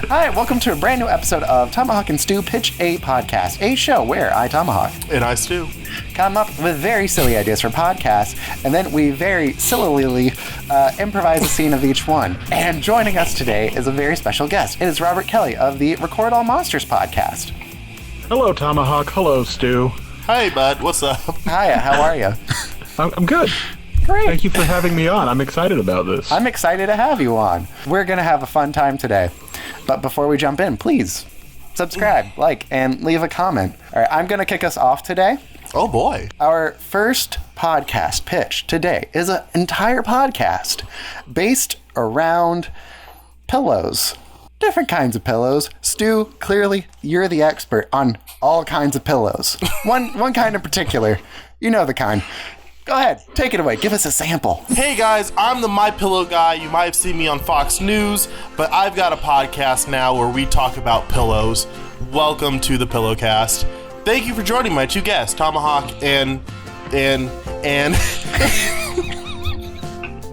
Hi, welcome to a brand new episode of Tomahawk and Stu Pitch, a podcast, a show where I, Tomahawk, and I, Stu, come up with very silly ideas for podcasts, and then we very sillily improvise a scene of each one. And joining us today is a very special guest. It is Robert Kelly of the Record All Monsters podcast. Hello, Tomahawk. Hello, Stu. Hi, bud. What's up? Hiya, how are you? I'm good. Great. Thank you for having me on. I'm excited about this. I'm excited to have you on. We're going to have a fun time today. But before we jump in, please subscribe, like, and leave a comment. All right, I'm going to kick us off today. Oh, boy. Our first podcast pitch today is an entire podcast based around pillows. Different kinds of pillows. Stu, clearly, you're the expert on all kinds of pillows. One kind in particular. You know the kind. Go ahead, take it away. Give us a sample. Hey guys, I'm the My Pillow guy. You might have seen me on Fox News, but I've got a podcast now where we talk about pillows. Welcome to the Pillowcast. Thank you for joining my two guests, Tomahawk and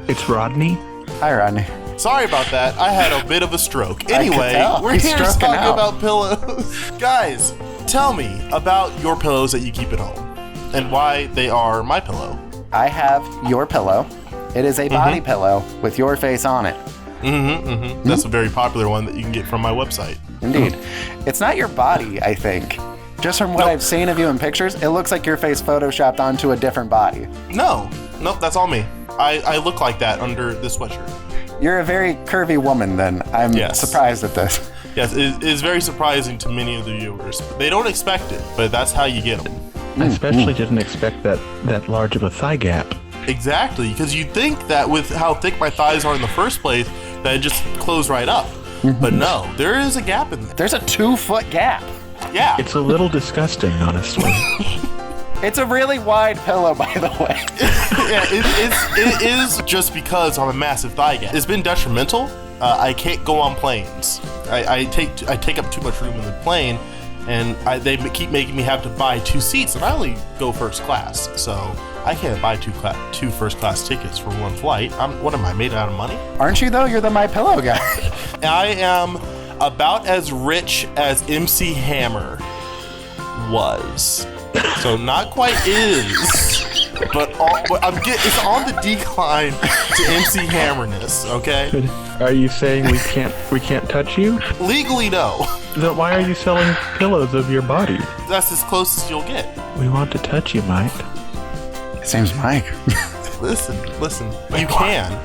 It's Rodney. Hi, Rodney. Sorry about that. I had a bit of a stroke. Anyway, we're here to talk about pillows. Guys, tell me about your pillows that you keep at home and why they are my pillow. I have your pillow. It is a body pillow with your face on it. That's a very popular one that you can get from my website. Indeed. It's not your body, I think. Just from what I've seen of you in pictures, it looks like your face photoshopped onto a different body. Nope, that's all me. I look like that under this sweatshirt. You're a very curvy woman, then. I'm surprised at this. Yes, it is very surprising to many of the viewers. They don't expect it, but that's how you get them. I especially didn't expect that large of a thigh gap. Exactly, because you'd think that with how thick my thighs are in the first place, that it just close right up. But no, there is a gap in there. There's a 2-foot gap. Yeah. It's a little disgusting, honestly. It's a really wide pillow, by the way. Yeah, it is just because I'm a massive thigh gap. It's been detrimental. I can't go on planes. I take up too much room in the plane, and they keep making me have to buy 2 seats, and I only go first class, so I can't buy 2 first class tickets for one flight. What am I, made out of money? Aren't you, though? You're the My Pillow guy. I am about as rich as MC Hammer was. So not quite is, but it's on the decline to MC Hammerness, okay? Are you saying we can't touch you? Legally, no. Then why are you selling pillows of your body? That's as close as you'll get. We want to touch you, Mike. His name's Mike. Listen. You can.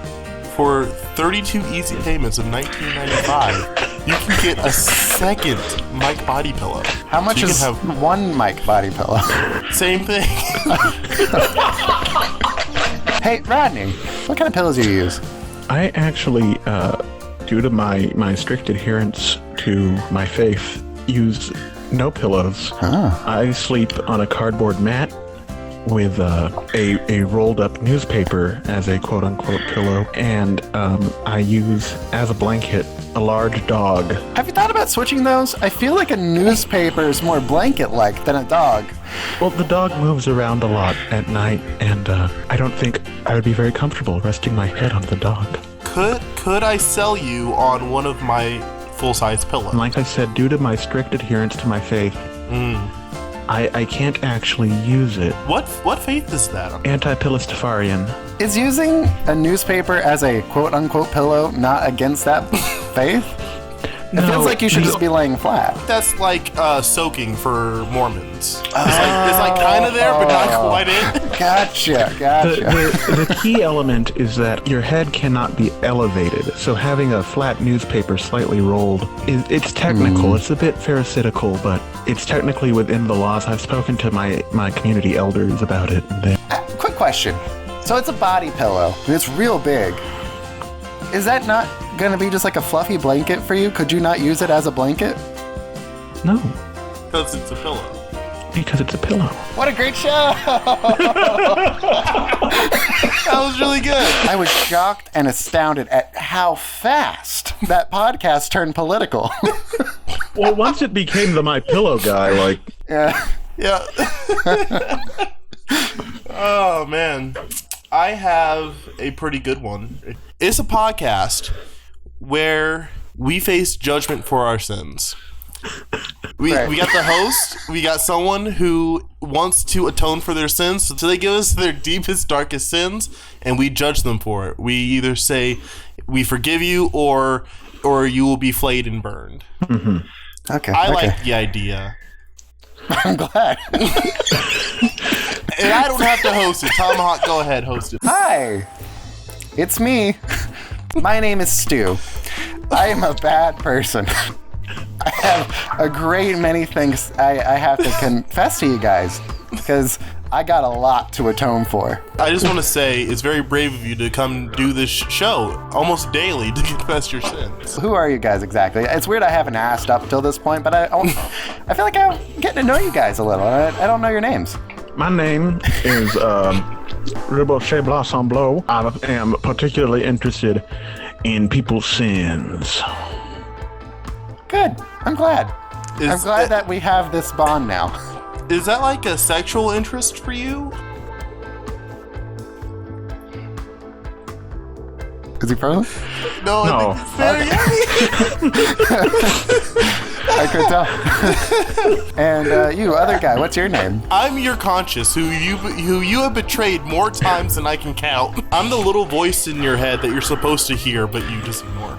For 32 easy payments of $19.95, you can get a second Mike body pillow. How much is one Mike body pillow? Same thing. Hey, Rodney, what kind of pillows do you use? I actually, due to my strict adherence to my faith, use no pillows. I sleep on a cardboard mat with a rolled up newspaper as a quote unquote pillow, and I use as a blanket a large dog. Have you thought about switching those? I feel like a newspaper is more blanket-like than a dog. Well, the dog moves around a lot at night, and I don't think I would be very comfortable resting my head on the dog. Could I sell you on one of my full-size pillows? Like I said, due to my strict adherence to my faith, I can't actually use it. What faith is that? Anti-Pillistafarian. Is using a newspaper as a quote-unquote pillow not against that faith? It feels like you should just be laying flat. That's like soaking for Mormons. It's like kind of there, but not quite in. Gotcha. The key element is that your head cannot be elevated. So having a flat newspaper slightly rolled, it's technical. It's a bit pharisaical, but it's technically within the laws. I've spoken to my community elders about it. Quick question. So it's a body pillow, and it's real big. Is that not going to be just like a fluffy blanket for you? Could you not use it as a blanket? No. Because it's a pillow. Because it's a pillow. What a great show! That was really good. I was shocked and astounded at how fast that podcast turned political. Well, once it became the My Pillow guy, like... Yeah. Oh, man. I have a pretty good one. It's a podcast where we face judgment for our sins. We got the host. We got someone who wants to atone for their sins, so they give us their deepest, darkest sins, and we judge them for it. We either say we forgive you, or you will be flayed and burned. Mm-hmm. Okay. I like the idea. I'm glad. And I don't have to host it. Tomahawk, go ahead, host it. Hi, it's me. My name is Stu. I am a bad person. I have a great many things I have to confess to you guys, because I got a lot to atone for. I just want to say it's very brave of you to come do this show almost daily to confess your sins. Who are you guys exactly? It's weird I haven't asked up till this point, but I feel like I'm getting to know you guys a little. I don't know your names. My name is Ribochet Blossomblow. I am particularly interested in people's sins. Good. I'm glad. I'm glad that we have this bond now. Is that like a sexual interest for you? Is he frozen? No. I think it's very I could tell. And you, other guy, what's your name? I'm your conscience, who you have betrayed more times than I can count. I'm the little voice in your head that you're supposed to hear, but you just ignore.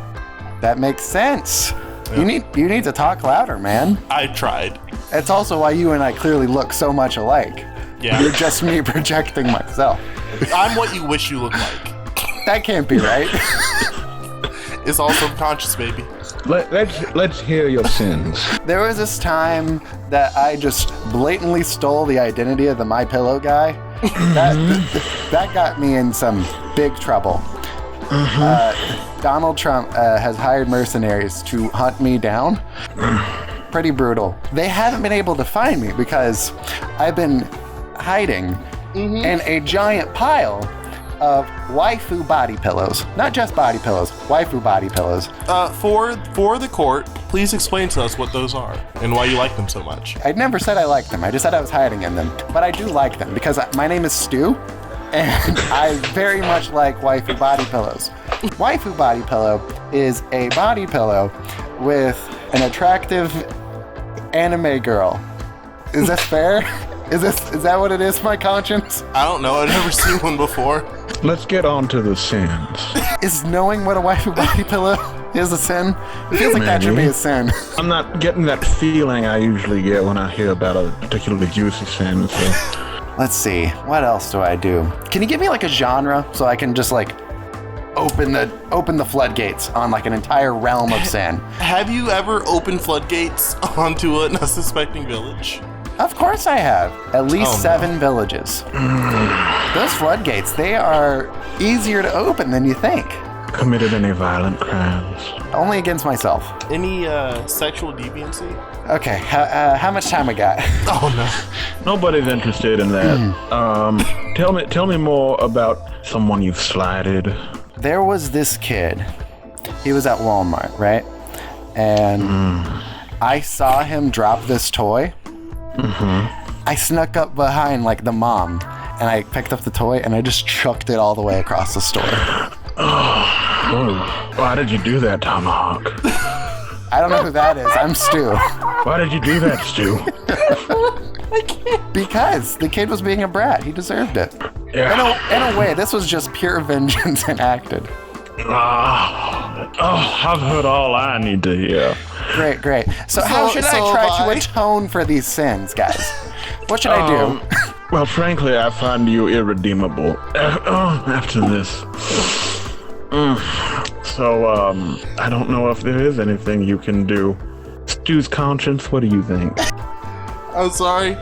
That makes sense. Yeah. You need to talk louder, man. I tried. It's also why you and I clearly look so much alike. Yeah. You're just me projecting myself. I'm what you wish you looked like. That can't be right. It's all subconscious, baby. Let's hear your sins. There was this time that I just blatantly stole the identity of the My Pillow guy. That got me in some big trouble. Donald Trump has hired mercenaries to hunt me down. Pretty brutal. They haven't been able to find me because I've been hiding in a giant pile of waifu body pillows. Not just body pillows, waifu body pillows. For the court, please explain to us what those are and why you like them so much. I never said I liked them. I just said I was hiding in them. But I do like them because my name is Stu, and I very much like waifu body pillows. Waifu body pillow is a body pillow with an attractive anime girl. Is this fair? Is that what it is, my conscience? I don't know. I've never seen one before. Let's get on to the sins. Is knowing what a waifu body pillow is a sin? It feels like that should be a sin. I'm not getting that feeling I usually get when I hear about a particularly juicy sin. So. Let's see. What else do I do? Can you give me like a genre so I can just like open the floodgates on like an entire realm of sin? Have you ever opened floodgates onto an unsuspecting village? Of course I have. At least 7 villages. Those floodgates, they are easier to open than you think. Committed any violent crimes? Only against myself. Any sexual deviancy? Okay, how much time we got? Oh no. Nobody's interested in that. Tell me more about someone you've slighted. There was this kid. He was at Walmart, right? And I saw him drop this toy. I snuck up behind like the mom, and I picked up the toy and I just chucked it all the way across the store. Oh, why did you do that, Tomahawk? I don't know who that is. I'm Stu. Why did you do that, Stu? I can't. Because the kid was being a brat. He deserved it. Yeah. In a way, this was just pure vengeance enacted. I've heard all I need to hear. Great. So how should I try to atone for these sins, guys? What should I do? Well, frankly, I find you irredeemable after this. So, I don't know if there is anything you can do. Stu's conscience, what do you think? I'm sorry,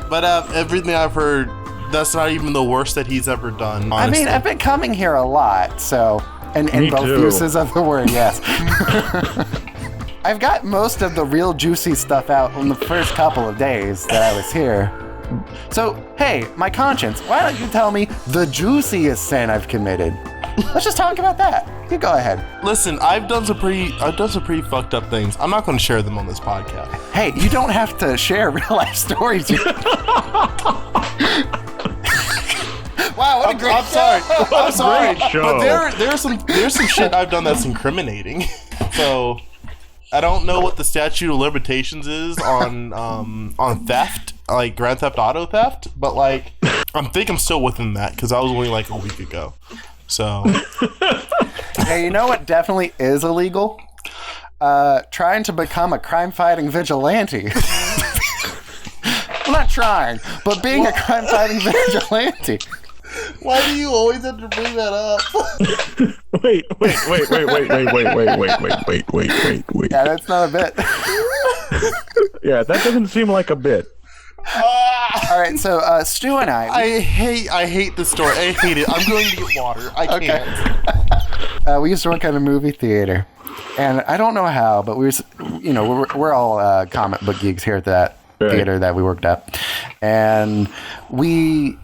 but everything I've heard, that's not even the worst that he's ever done, honestly. I mean, I've been coming here a lot, so... In both too. uses of the word, yes. I've got most of the real juicy stuff out in the first couple of days that I was here. So, hey, my conscience, why don't you tell me the juiciest sin I've committed? Let's just talk about that. You go ahead. Listen, I've done some pretty fucked up things. I'm not going to share them on this podcast. Hey, you don't have to share real life stories. Wow, what a great show. I'm sorry. Great show. But there's some shit I've done that's incriminating. So I don't know what the statute of limitations is on theft, like Grand Theft Auto theft, but like I'm still within that because I was only like a week ago. So Hey, you know what definitely is illegal? Trying to become a crime-fighting vigilante. Well, not trying, but being a crime-fighting vigilante. why do you always have to bring that up? Wait. Yeah, that's not a bit. Yeah, that doesn't seem like a bit. All right, so Stu and I hate this story. I hate it. I'm going to get water. I can't. we used to work at a movie theater, and I don't know how, but we're all comic book geeks here at that theater that we worked at, and we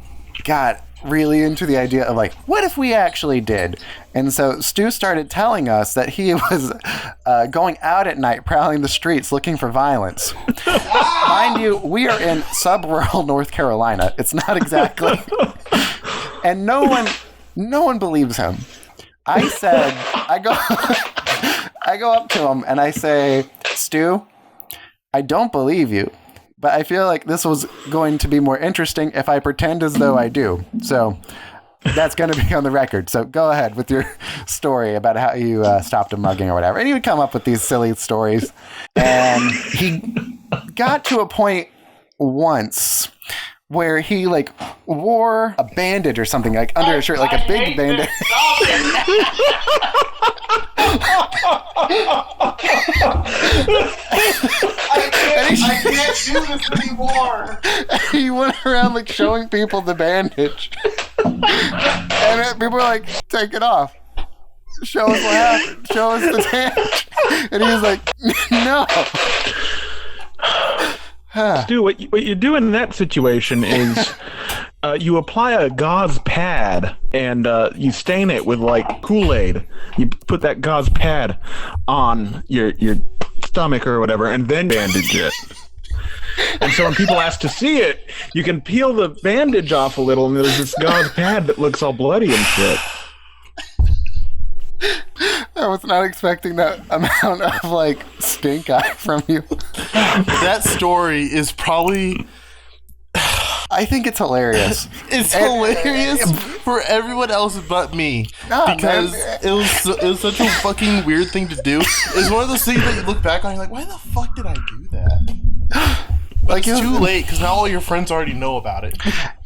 got really into the idea of like, what if we actually did? And so Stu started telling us that he was going out at night, prowling the streets, looking for violence. Mind you, we are in sub-rural North Carolina. It's not exactly, and no one believes him. I said, I go up to him and I say, Stu, I don't believe you, but I feel like this was going to be more interesting if I pretend as though I do. So that's going to be on the record. So go ahead with your story about how you stopped a mugging or whatever. And he would come up with these silly stories. And he got to a point once where he like wore a bandage or something like under his shirt, like a big bandage. I can't do this anymore. He went around like showing people the bandage, and people were like, "Take it off. Show us what happened. Show us the bandage." And he was like, "No." Stu, what you do in that situation is you apply a gauze pad and you stain it with like Kool-Aid. You put that gauze pad on your stomach or whatever, and then bandage it. And so when people ask to see it, you can peel the bandage off a little, and there's this gauze pad that looks all bloody and shit. I was not expecting that amount of like stink eye from you. That story is probably... I think it's hilarious. It's hilarious for everyone else but me, because it was such a fucking weird thing to do. It's one of those things that you look back on, you're like, why the fuck did I do that? But like, it's too late because now all your friends already know about it.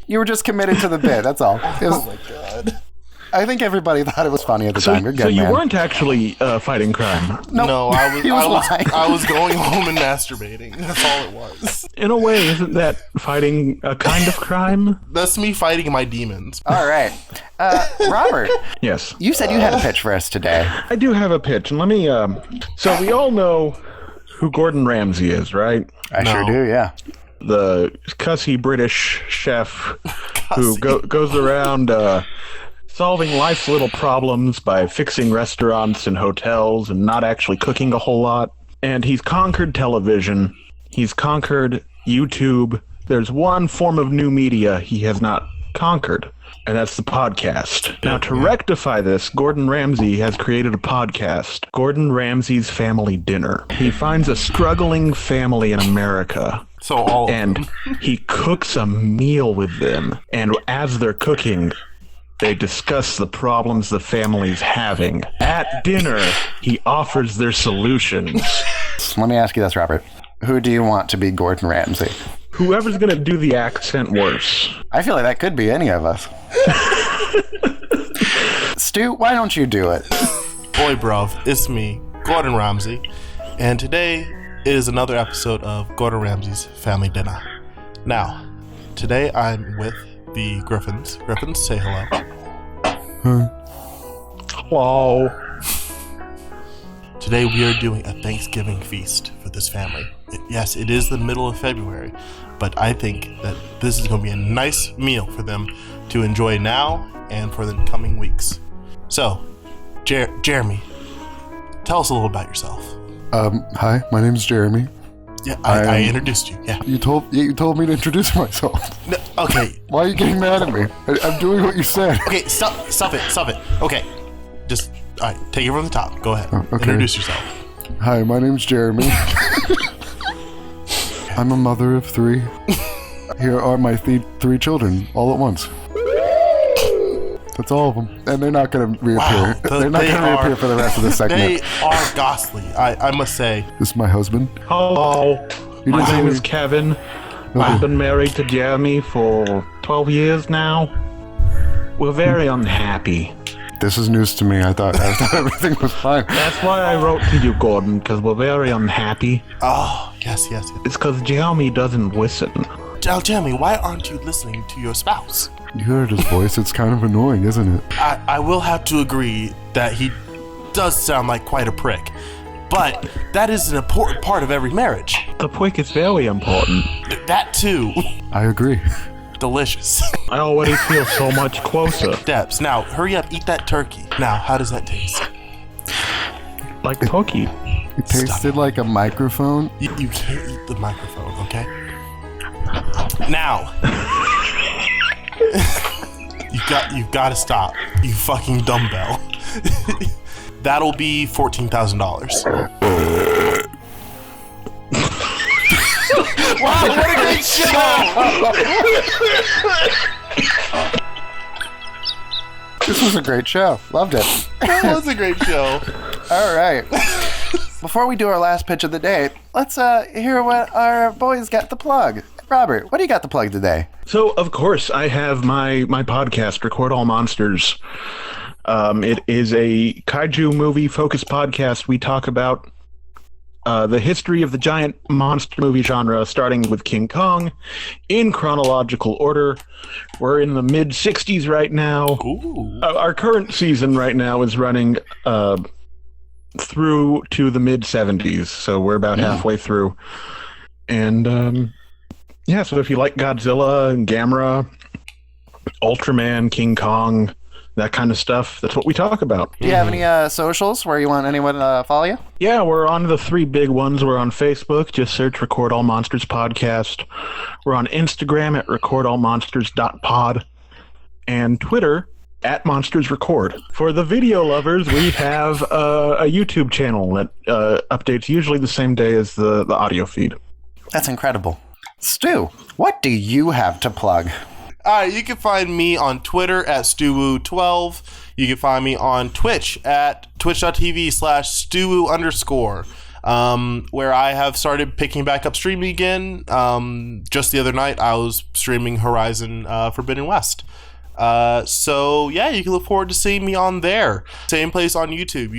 You were just committed to the bit. That's all. Oh my god. I think everybody thought it was funny at the time. You're good, so you man. weren't actually fighting crime. No, I was going home and masturbating. That's all it was. In a way, isn't that fighting a kind of crime? That's me fighting my demons. All right. Robert. Yes. You said you had a pitch for us today. I do have a pitch, and let me... So we all know who Gordon Ramsay is, right? I sure do, yeah. The cussy British chef who goes around... solving life's little problems by fixing restaurants and hotels and not actually cooking a whole lot. And he's conquered television. He's conquered YouTube. There's one form of new media he has not conquered, and that's the podcast. Now, to rectify this, Gordon Ramsay has created a podcast, Gordon Ramsay's Family Dinner. He finds a struggling family in America. And he cooks a meal with them. And as they're cooking, they discuss the problems the family's having. At dinner, he offers their solutions. Let me ask you this, Robert. Who do you want to be Gordon Ramsay? Whoever's going to do the accent worse. I feel like that could be any of us. Stu, why don't you do it? Boy, bruv, it's me, Gordon Ramsay. And today is another episode of Gordon Ramsay's Family Dinner. Now, today I'm with the Griffins. Griffins, say hello. Hello. Today we are doing a Thanksgiving feast for this family. Yes, it is the middle of February, but I think that this is going to be a nice meal for them to enjoy now and for the coming weeks. So, Jeremy, tell us a little about yourself. Hi, my name's Jeremy. Yeah, I introduced you. Yeah. You told me to introduce myself. No, okay. Why are you getting mad at me? I'm doing what you said. Okay, stop it. Okay. Just, all right, take it from the top. Go ahead. Okay. Introduce yourself. Hi, my name's Jeremy. I'm a mother of 3. Here are my 3 children, all at once. That's all of them. And they're not going to reappear. Wow, they're not going to reappear for the rest of the segment. They are ghastly, I must say. This is my husband. Hello, my name is Kevin. I've been married to Jeremy for 12 years now. We're very unhappy. This is news to me. I thought everything was fine. That's why I wrote to you, Gordon, because we're very unhappy. Oh, yes. It's because Jeremy doesn't listen. Now, Jeremy, why aren't you listening to your spouse? You heard his voice. It's kind of annoying, isn't it? I will have to agree that he does sound like quite a prick. But that is an important part of every marriage. The prick is very important. That too. I agree. Delicious. I already feel so much closer. Debs, now hurry up, eat that turkey. Now, how does that taste? Like turkey. It tasted like a microphone. You can't eat the microphone, okay? Now. You've got to stop. You fucking dumbbell. That'll be $14,000. Wow, what a great show! This was a great show. Loved it. That was a great show. All right. Before we do our last pitch of the day, let's hear what our boys got to plug. Robert, what do you got to plug today? So, of course, I have my podcast, Record All Monsters. It is a kaiju movie-focused podcast. We talk about the history of the giant monster movie genre, starting with King Kong, in chronological order. We're in the mid-60s right now. Our current season right now is running through to the mid-70s, so we're about halfway through. And, so if you like Godzilla and Gamera, Ultraman, King Kong, that kind of stuff, that's what we talk about. Do you have any socials where you want anyone to follow you? Yeah, we're on the 3 big ones. We're on Facebook. Just search Record All Monsters Podcast. We're on Instagram at recordallmonsters.pod. And Twitter at Monsters Record. For the video lovers, we have a YouTube channel that updates usually the same day as the audio feed. That's incredible. Stu, what do you have to plug? You can find me on Twitter at StuWoo12. You can find me on Twitch at twitch.tv/StuWoo_, where I have started picking back up streaming again. Just the other night, I was streaming Horizon Forbidden West. So yeah, you can look forward to seeing me on there. Same place on YouTube,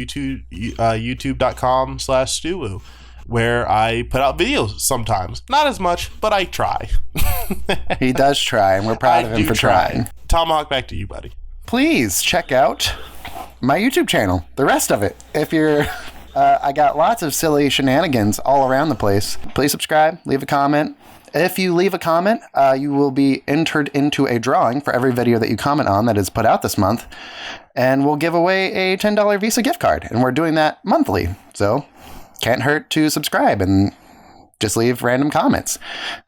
youtube.com/StuWoo, where I put out videos sometimes. Not as much, but I try. He does try, and we're proud of him for trying. Tomahawk, back to you, buddy. Please check out my YouTube channel, the rest of it. If you're, I got lots of silly shenanigans all around the place. Please subscribe, leave a comment. If you leave a comment, you will be entered into a drawing for every video that you comment on that is put out this month. And we'll give away a $10 Visa gift card. And we're doing that monthly. So can't hurt to subscribe and just leave random comments.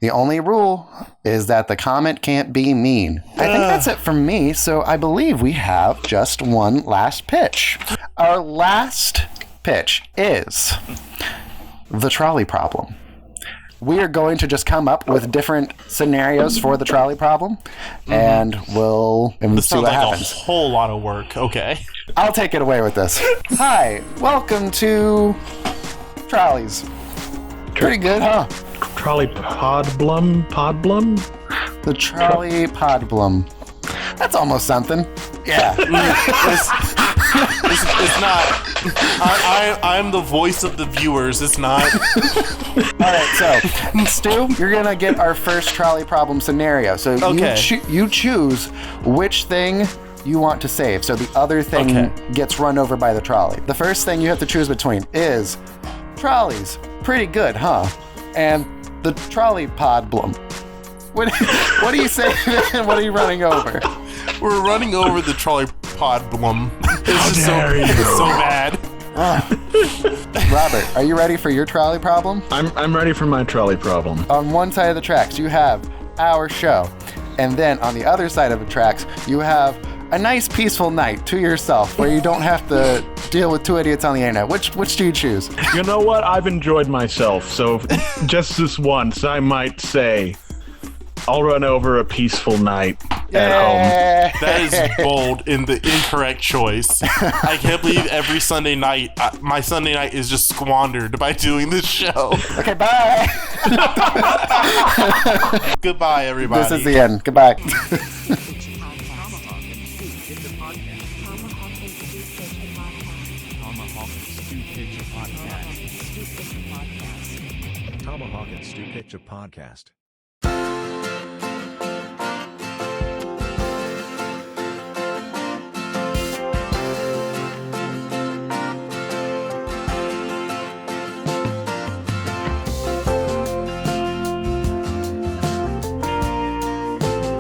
The only rule is that the comment can't be mean. I think that's it from me. So I believe we have just one last pitch. Our last pitch is the trolley problem. We are going to just come up with different scenarios for the trolley problem, and we'll see what happens. A whole lot of work. Okay. I'll take it away with this. Hi, welcome to Trolleys. Pretty good, huh? Trolley Podblum? The Trolley Podblum. That's almost something. Yeah. It's not. I'm the voice of the viewers. It's not. All right, so Stu, you're gonna get our first trolley problem scenario. So you choose which thing you want to save. So the other thing gets run over by the trolley. The first thing you have to choose between is trolleys. Pretty good, huh? And the trolley problem. What do you say? What are you running over? We're running over the trolley problem. It's so bad. Robert, are you ready for your trolley problem? I'm ready for my trolley problem. On one side of the tracks, you have our show. And then on the other side of the tracks, you have a nice peaceful night to yourself where you don't have to deal with two idiots on the internet? Which do you choose? You know what? I've enjoyed myself, so just this once, I might say I'll run over a peaceful night at home. That is bold and the incorrect choice. I can't believe every Sunday night, my Sunday night is just squandered by doing this show. Okay, bye. Goodbye, everybody. This is the end. Goodbye. Tomahawk and Stu Pitch a podcast.